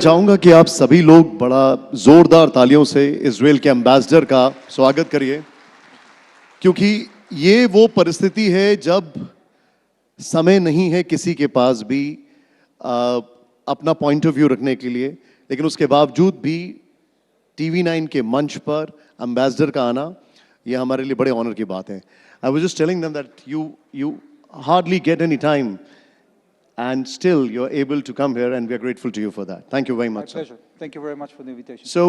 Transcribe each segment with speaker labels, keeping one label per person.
Speaker 1: चाहूंगा कि आप सभी लोग बड़ा जोरदार तालियों से इजराइल के एम्बेसडर का स्वागत करिए, क्योंकि ये वो परिस्थिति है जब समय नहीं है किसी के पास भी अपना पॉइंट ऑफ व्यू रखने के लिए, लेकिन उसके बावजूद भी TV9 के मंच पर एम्बेसडर का आना ये हमारे लिए बड़े ऑनर की बात है. I was just telling them that you hardly get any time and still you're able to come here, and we are grateful to you for that. Thank you very much.
Speaker 2: My pleasure. Thank you very much for the invitation.
Speaker 1: So,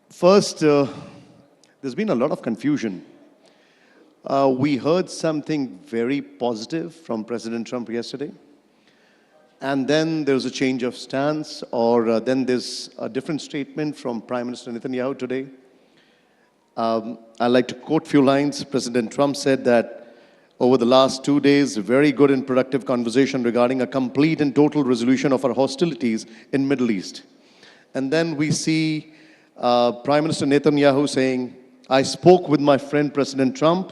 Speaker 1: first, there's been a lot of confusion. We heard something very positive from President Trump yesterday, and then there's a change of stance, or then there's a different statement from Prime Minister Netanyahu today. I'd like to quote a few lines. President Trump said that over the last 2 days, very good and productive conversation regarding a complete and total resolution of our hostilities in Middle East. And then we see Prime Minister Netanyahu saying, I spoke with my friend President Trump,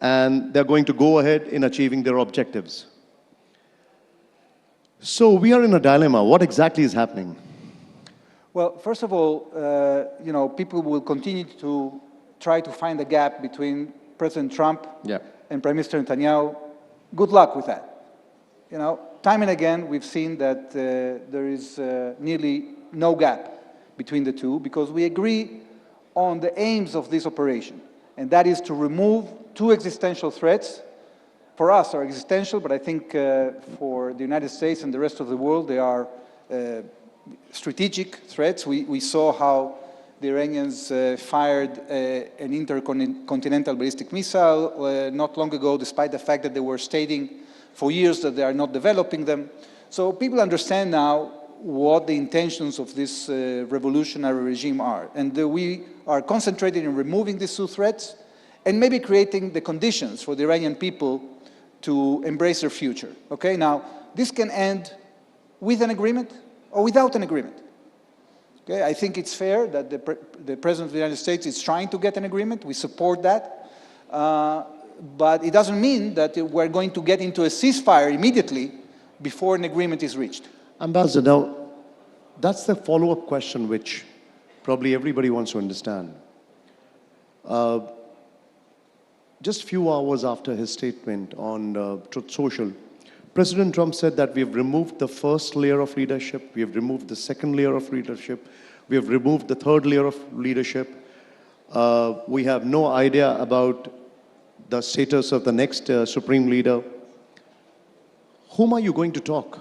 Speaker 1: and they're going to go ahead in achieving their objectives. So we are in a dilemma. What exactly is happening?
Speaker 2: Well, first of all, people will continue to try to find a gap between President Trump and Prime Minister Netanyahu. Good luck with that. Time and again, we've seen that there is nearly no gap between the two, because we agree on the aims of this operation, and that is to remove two existential threats. For us, are existential, but I think for the United States and the rest of the world, they are strategic threats. We saw how the Iranians fired an intercontinental ballistic missile not long ago, despite the fact that they were stating for years that they are not developing them. So people understand now what the intentions of this revolutionary regime are. And we are concentrated in removing these two threats and maybe creating the conditions for the Iranian people to embrace their future. Okay, now, this can end with an agreement or without an agreement. Okay, I think it's fair that the President of the United States is trying to get an agreement. We support that. But it doesn't mean that we're going to get into a ceasefire immediately before an agreement is reached.
Speaker 1: Ambassador, now, that's the follow-up question which probably everybody wants to understand. Just a few hours after his statement on Truth Social, President Trump said that we have removed the first layer of leadership, we have removed the second layer of leadership, we have removed the third layer of leadership. We have no idea about the status of the next supreme leader. Whom are you going to talk?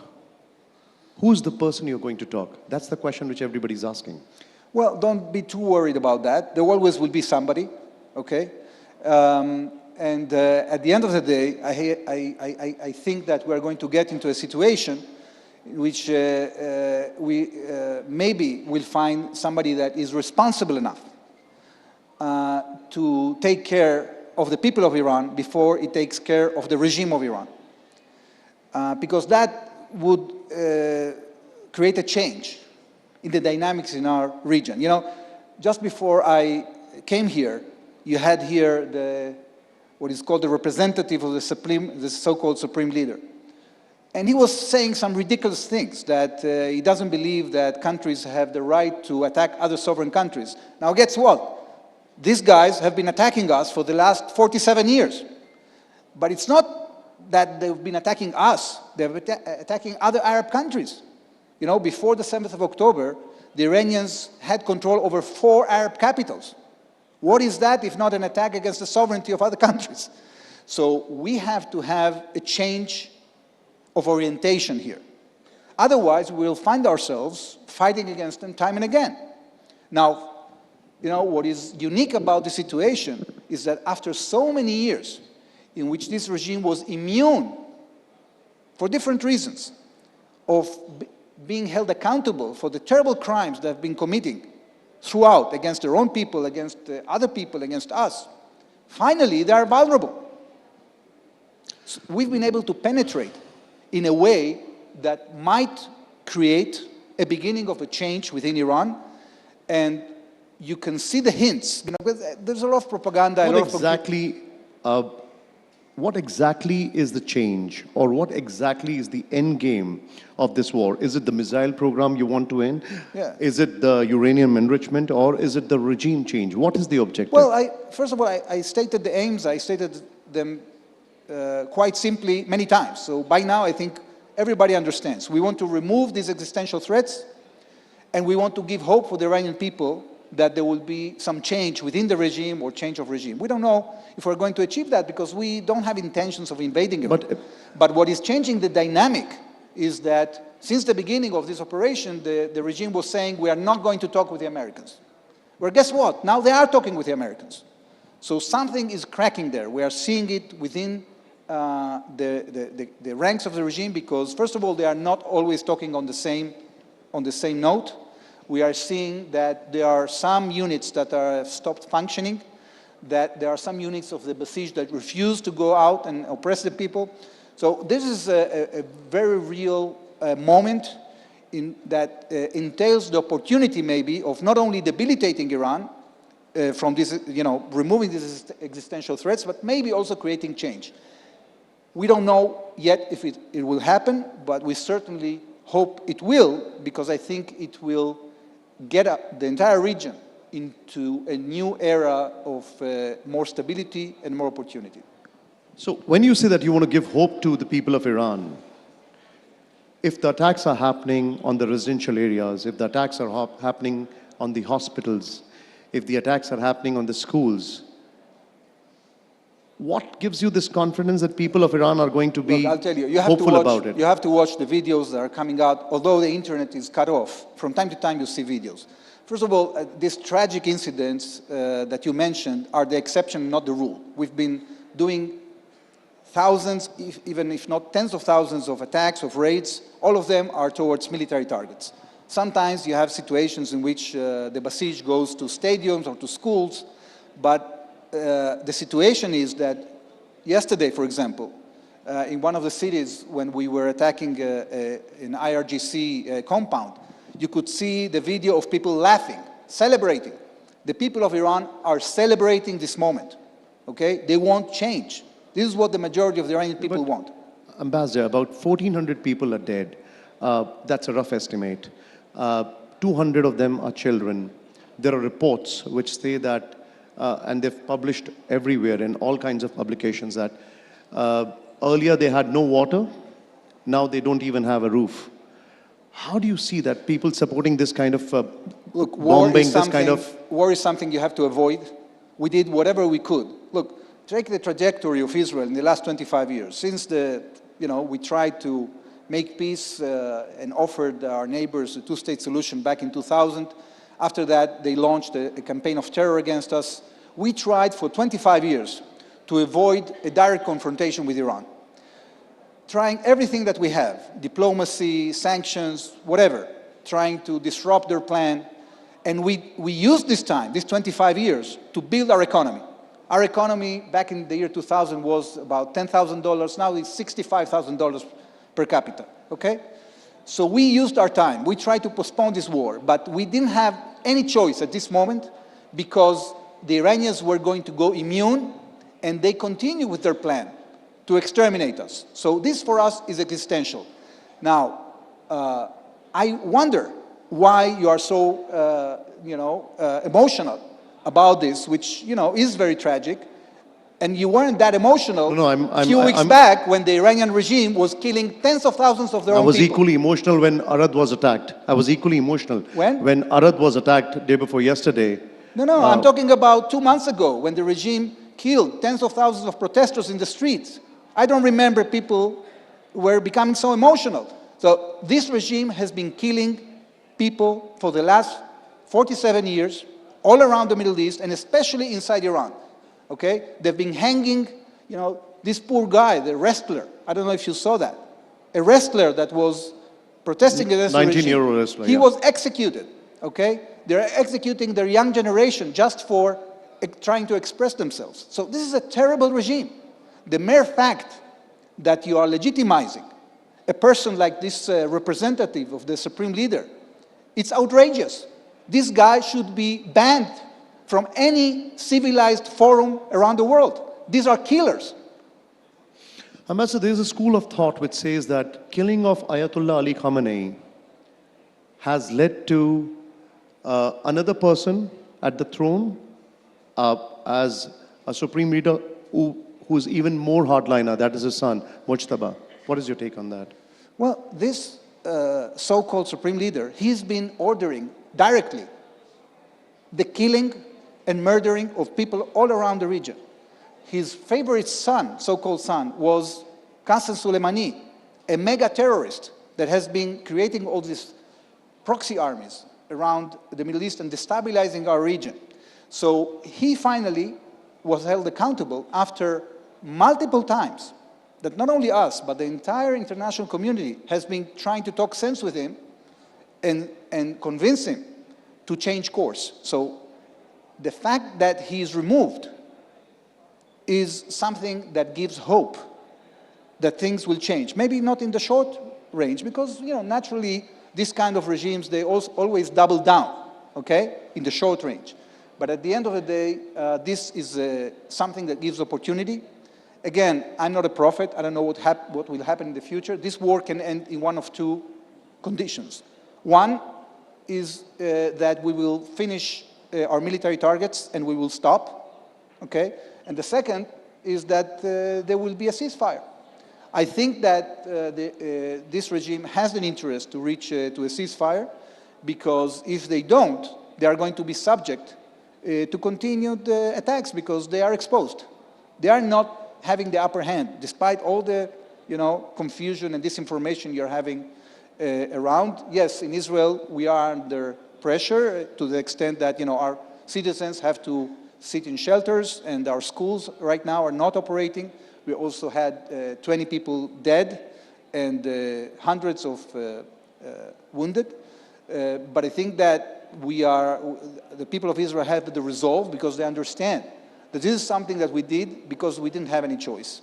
Speaker 1: Who's the person you're going to talk? That's the question which everybody's asking.
Speaker 2: Well, don't be too worried about that. There always will be somebody, okay? And at the end of the day, I think that we're going to get into a situation in which we maybe will find somebody that is responsible enough to take care of the people of Iran before it takes care of the regime of Iran. Because that would create a change in the dynamics in our region. Just before I came here, you had here what is called the representative of the so-called supreme leader. And he was saying some ridiculous things, that he doesn't believe that countries have the right to attack other sovereign countries. Now, guess what? These guys have been attacking us for the last 47 years. But it's not that they've been attacking us, they've been attacking other Arab countries. Before the 7th of October, the Iranians had control over 4 Arab capitals. What is that if not an attack against the sovereignty of other countries? So we have to have a change of orientation here. Otherwise, we'll find ourselves fighting against them time and again. Now, what is unique about the situation is that after so many years in which this regime was immune, for different reasons, of being held accountable for the terrible crimes they've been committing throughout, against their own people, against other people, against us, finally they are vulnerable. So we've been able to penetrate in a way that might create a beginning of a change within Iran, and you can see the hints. There's a lot of propaganda.
Speaker 1: What exactly what exactly is the change, or what exactly is the end game of this war? Is it the missile program you want to end?
Speaker 2: Yeah.
Speaker 1: Is it the uranium enrichment, or is it the regime change? What is the objective?
Speaker 2: Well, first of all, I stated the aims. I stated them quite simply many times. So by now, I think everybody understands. We want to remove these existential threats, and we want to give hope for the Iranian people that there will be some change within the regime or change of regime. We don't know if we're going to achieve that because we don't have intentions of invading Iran. But what is changing the dynamic is that since the beginning of this operation, the regime was saying we are not going to talk with the Americans. Well, guess what? Now they are talking with the Americans. So something is cracking there. We are seeing it within the ranks of the regime because, first of all, they are not always talking on the same note. We are seeing that there are some units that are stopped functioning, that there are some units of the Basij that refuse to go out and oppress the people. So this is a very real moment that entails the opportunity maybe of not only debilitating Iran from this, removing these existential threats, but maybe also creating change. We don't know yet if it will happen, but we certainly hope it will, because I think it will get the entire region into a new era of more stability and more opportunity.
Speaker 1: So when you say that you want to give hope to the people of Iran, if the attacks are happening on the residential areas, if the attacks are happening on the hospitals, if the attacks are happening on the schools, what gives you this confidence that people of Iran are going to be
Speaker 2: I'll tell you,
Speaker 1: hopeful about it?
Speaker 2: You have to watch the videos that are coming out. Although the internet is cut off, from time to time you see videos. First of all, these tragic incidents that you mentioned are the exception, not the rule. We've been doing thousands, even if not tens of thousands of attacks, of raids. All of them are towards military targets. Sometimes you have situations in which the Basij goes to stadiums or to schools, but the situation is that yesterday, for example, in one of the cities when we were attacking an IRGC compound, you could see the video of people laughing, celebrating. The people of Iran are celebrating this moment, okay? They want change. This is what the majority of the Iranian people want.
Speaker 1: Ambassador, about 1,400 people are dead. That's a rough estimate. 200 of them are children. There are reports which say that, and they've published everywhere in all kinds of publications, that earlier they had no water, now they don't even have a roof. How do you see that people supporting this kind of
Speaker 2: Look,
Speaker 1: bombing, this kind of...
Speaker 2: War is something you have to avoid. We did whatever we could. Look, take the trajectory of Israel in the last 25 years. Since we tried to make peace and offered our neighbors a two-state solution back in 2000. After that, they launched a campaign of terror against us. We tried for 25 years to avoid a direct confrontation with Iran, trying everything that we have, diplomacy, sanctions, whatever, trying to disrupt their plan. And we used this time, these 25 years, to build our economy. Our economy back in the year 2000 was about $10,000. Now it's $65,000 per capita, okay? So we used our time. We tried to postpone this war, but we didn't have any choice at this moment because the Iranians were going to go immune, and they continue with their plan to exterminate us. So this for us is existential. Now, I wonder why you are so, emotional about this, which, is very tragic. And you weren't that emotional a few weeks back when the Iranian regime was killing tens of thousands of their own people.
Speaker 1: I was equally emotional when Arad was attacked. I was equally emotional.
Speaker 2: When?
Speaker 1: When Arad was attacked day before yesterday.
Speaker 2: No, I'm talking about 2 months ago when the regime killed tens of thousands of protesters in the streets. I don't remember people were becoming so emotional. So this regime has been killing people for the last 47 years all around the Middle East and especially inside Iran. Okay? They've been hanging, this poor guy, the wrestler. I don't know if you saw that. A wrestler that was protesting against the regime.
Speaker 1: 19-year-old wrestler,
Speaker 2: He was executed, okay? They're executing their young generation just for trying to express themselves. So this is a terrible regime. The mere fact that you are legitimizing a person like this representative of the supreme leader, it's outrageous. This guy should be banned from any civilized forum around the world. These are killers.
Speaker 1: Ambassador, there is a school of thought which says that killing of Ayatollah Ali Khamenei has led to another person at the throne as a supreme leader who's even more hardliner, that is his son, Mujtaba. What is your take on that?
Speaker 2: Well, this so-called supreme leader, he's been ordering directly the killing and murdering of people all around the region. His favorite son, so-called son, was Qasem Soleimani, a mega terrorist that has been creating all these proxy armies around the Middle East and destabilizing our region. So he finally was held accountable after multiple times that not only us, but the entire international community has been trying to talk sense with him and convince him to change course. So the fact that he is removed is something that gives hope that things will change. Maybe not in the short range, because naturally these kind of regimes, they always double down, okay, in the short range. But at the end of the day, this is something that gives opportunity. Again, I'm not a prophet. I don't know what will happen in the future. This war can end in one of two conditions. One is that we will finish our military targets and we will stop, okay? And the second is that there will be a ceasefire. I think that this regime has an interest to reach to a ceasefire, because if they don't, they are going to be subject to continued attacks because they are exposed. They are not having the upper hand, despite all the confusion and disinformation you're having around. Yes, in Israel we are under pressure to the extent that our citizens have to sit in shelters, and our schools right now are not operating. We also had 20 people dead and hundreds of wounded. But I think that the people of Israel have the resolve, because they understand that this is something that we did because we didn't have any choice.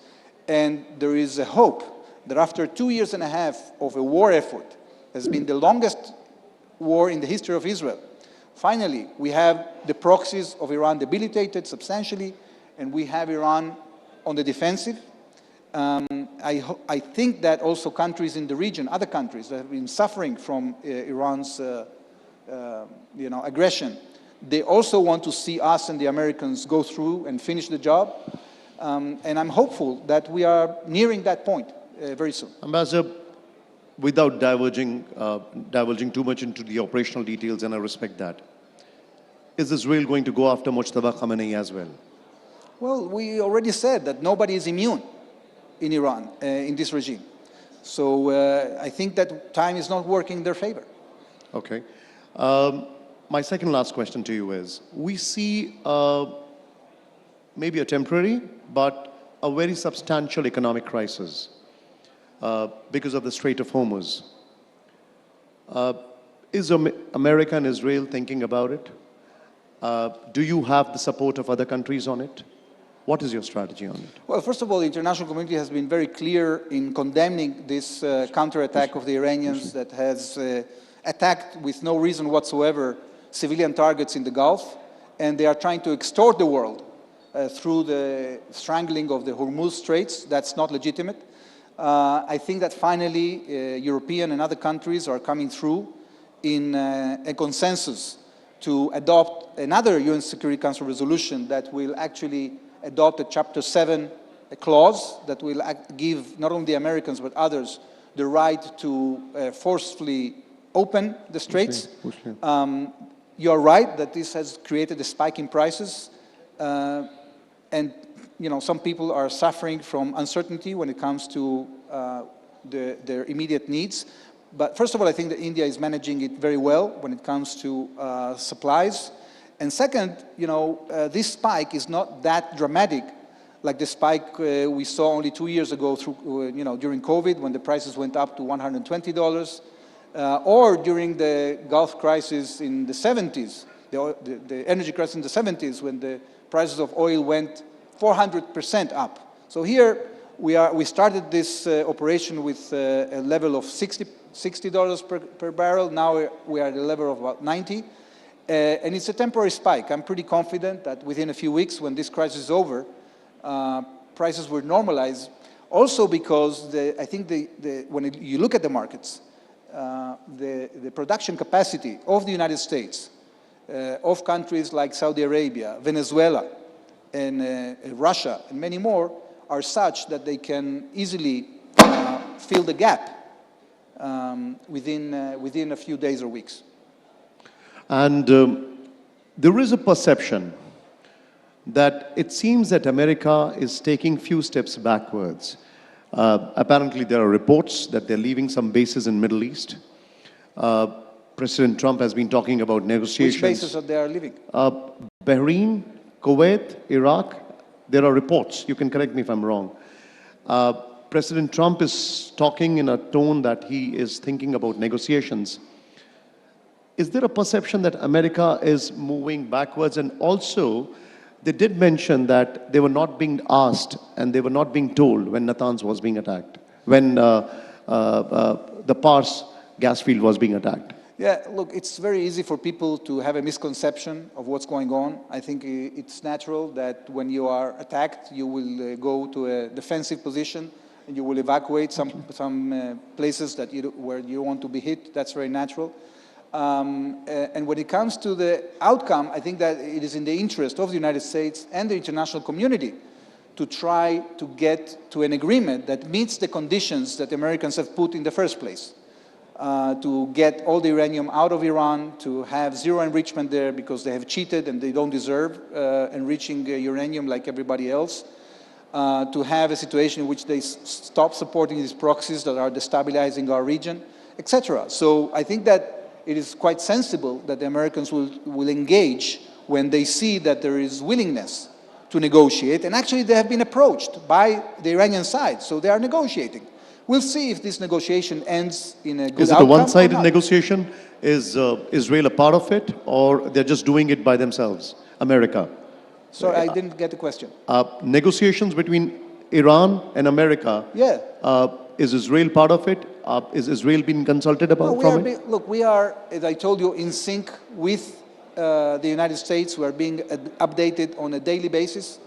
Speaker 2: And there is a hope that after 2.5 years of a war effort, has been the longest war in the history of Israel, finally we have the proxies of Iran debilitated substantially, and we have Iran on the defensive. I think that also countries in the region, other countries that have been suffering from Iran's aggression, they also want to see us and the Americans go through and finish the job. And I'm hopeful that we are nearing that point very soon.
Speaker 1: Ambassador, without diverging too much into the operational details, and I respect that, is Israel going to go after Mujtaba Khamenei as well?
Speaker 2: Well, we already said that nobody is immune in Iran, in this regime. So I think that time is not working in their favor.
Speaker 1: Okay. My second last question to you is, we see maybe a temporary, but a very substantial economic crisis because of the Strait of Hormuz. Is America and Israel thinking about it? Do you have the support of other countries on it? What is your strategy on it?
Speaker 2: Well, first of all, the international community has been very clear in condemning this counterattack of the Iranians that has attacked with no reason whatsoever civilian targets in the Gulf, and they are trying to extort the world through the strangling of the Hormuz Straits. That's not legitimate. I think that finally European and other countries are coming through in a consensus to adopt another UN Security Council resolution that will actually adopt a Chapter 7 clause that will give not only the Americans but others the right to forcefully open the straits. You're right that this has created a spike in prices, and some people are suffering from uncertainty when it comes to their immediate needs. But first of all, I think that India is managing it very well when it comes to supplies. And second, this spike is not that dramatic like the spike we saw only 2 years ago through, during COVID, when the prices went up to $120. Or during the Gulf crisis in the 70s, the energy crisis in the 70s, when the prices of oil went 400% up. So here we started this operation with a level of $60 per barrel. Now we are at a level of about 90. And it's a temporary spike. I'm pretty confident that within a few weeks, when this crisis is over, prices will normalize. Also because I think when you look at the markets, the production capacity of the United States, of countries like Saudi Arabia, Venezuela, and Russia, and many more, are such that they can easily fill the gap within a few days or weeks.
Speaker 1: And there is a perception that it seems that America is taking few steps backwards. Apparently, there are reports that they're leaving some bases in Middle East. President Trump has been talking about negotiations.
Speaker 2: Which bases are they leaving?
Speaker 1: Bahrain, Kuwait, Iraq. There are reports. You can correct me if I'm wrong. President Trump is talking in a tone that he is thinking about negotiations. Is there a perception that America is moving backwards? And also, they did mention that they were not being asked and they were not being told when Natanz was being attacked, when the Pars gas field was being attacked.
Speaker 2: Yeah, look, it's very easy for people to have a misconception of what's going on. I think it's natural that when you are attacked, you will go to a defensive position and you will evacuate some places that where you want to be hit. That's very natural. And when it comes to the outcome, I think that it is in the interest of the United States and the international community to try to get to an agreement that meets the conditions that the Americans have put in the first place. To get all the uranium out of Iran, to have zero enrichment there because they have cheated and they don't deserve enriching uranium like everybody else. To have a situation in which they stop supporting these proxies that are destabilizing our region, etc. So I think that it is quite sensible that the Americans will engage when they see that there is willingness to negotiate. And actually they have been approached by the Iranian side, so they are negotiating. We'll see if this negotiation ends in a good outcome.
Speaker 1: Is it a one-sided negotiation? Is Israel a part of it, or they're just doing it by themselves, America?
Speaker 2: Sorry, I didn't get the question.
Speaker 1: Negotiations between Iran and America.
Speaker 2: Yeah.
Speaker 1: Is Israel part of it? Is Israel being consulted about from it?
Speaker 2: Look, we are, as I told you, in sync with the United States. We are being updated on a daily basis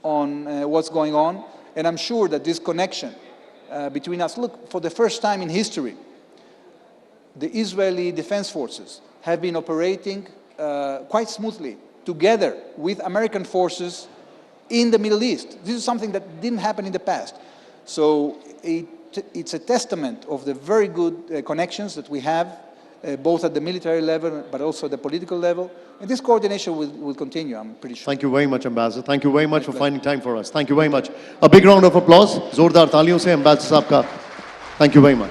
Speaker 2: on what's going on. And I'm sure that this connection between us, look, for the first time in history, the Israeli Defense Forces have been operating quite smoothly together with American forces in the Middle East. This is something that didn't happen in the past. So it's a testament of the very good connections that we have, both at the military level, but also at the political level. And this coordination will continue, I'm pretty sure.
Speaker 1: Thank you very much, Ambassador. Thank you very much for finding time for us. Thank you very much. A big round of applause. Zordar taaliyon se Ambassador साहब का. Thank you very much.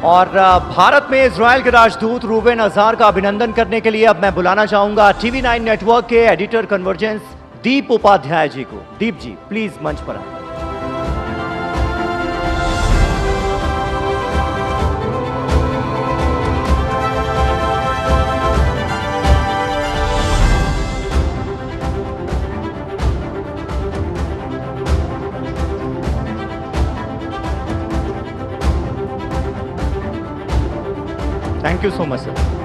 Speaker 3: और भारत में Israel के राजदूत Reuven अजार का अभिनंदन करने के लिए अब मैं बुलाना चाहूंगा TV9 नेटवर्क के एडिटर कन्वर्जेंस दीप उपाध्याय जी को. दीप जी, प्लीज मंच पर आए. Thank you so much, sir.